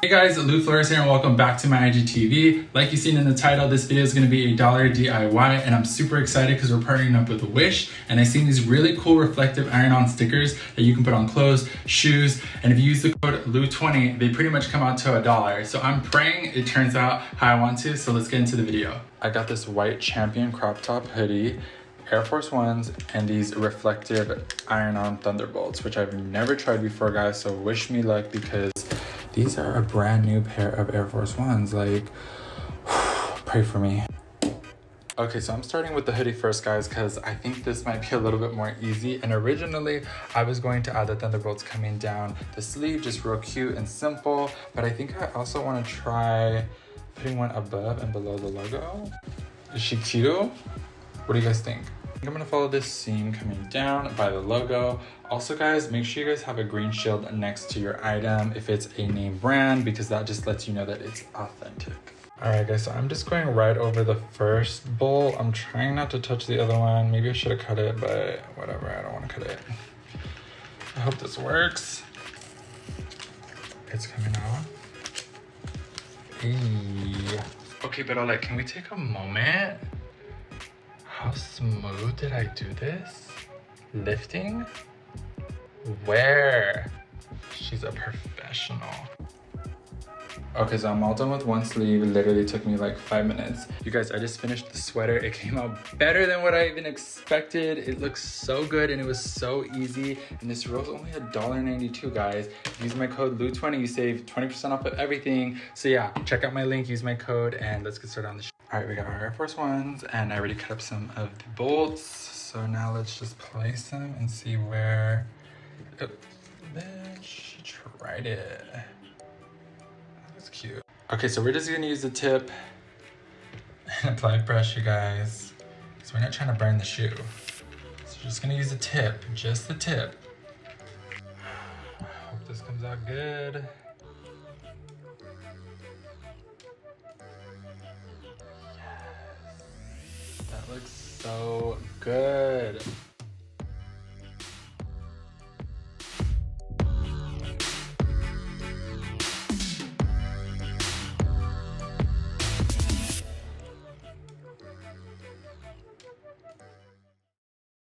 Hey guys, Flores here and welcome back to my IGTV. Like you've seen in the title, this video is going to be a $1 DIY and I'm super excited because we're partnering up with Wish and I've seen these really cool reflective iron-on stickers that you can put on clothes, shoes, and if you use the code LU20, they pretty much come out to $1. So I'm praying it turns out how I want to, so let's get into the video. I got this white Champion crop top hoodie, Air Force Ones, and these reflective iron-on Thunderbolts, which I've never tried before, guys, so wish me luck because these are a brand new pair of Air Force Ones. Like, pray for me. Okay, so I'm starting with the hoodie first, guys, because I think this might be a little bit more easy. And originally, I was going to add the Thunderbolts coming down the sleeve, just real cute and simple. But I think I also want to try putting one above and below the logo. Is she cute? What do you guys think? I think I'm gonna follow this seam coming down by the logo. Also, guys, make sure you guys have a green shield next to your item if it's a name brand, because that just lets you know that it's authentic. All right, guys, so I'm just going right over the first bowl. I'm trying not to touch the other one. Maybe I should have cut it, but whatever, I don't want to cut it. I hope this works. It's coming out. Hey. Okay, but like, can we take a moment? How smooth did I do this? Lifting? Where? She's a professional. Okay, so I'm all done with one sleeve. It literally took me like 5 minutes. You guys, I just finished the sweater. It came out better than what I even expected. It looks so good and it was so easy. And this roll's only $1.92, guys. Use my code LU20, you save 20% off of everything. So yeah, check out my link, use my code, and let's get started on the All right, we got our Air Force Ones and I already cut up some of the bolts. So now let's just place them and see where, oh, bitch, tried it. That's cute. Okay, so we're just gonna use the tip and apply pressure, guys. So we're not trying to burn the shoe. So just gonna use the tip, just the tip. Hope this comes out good. That looks so good.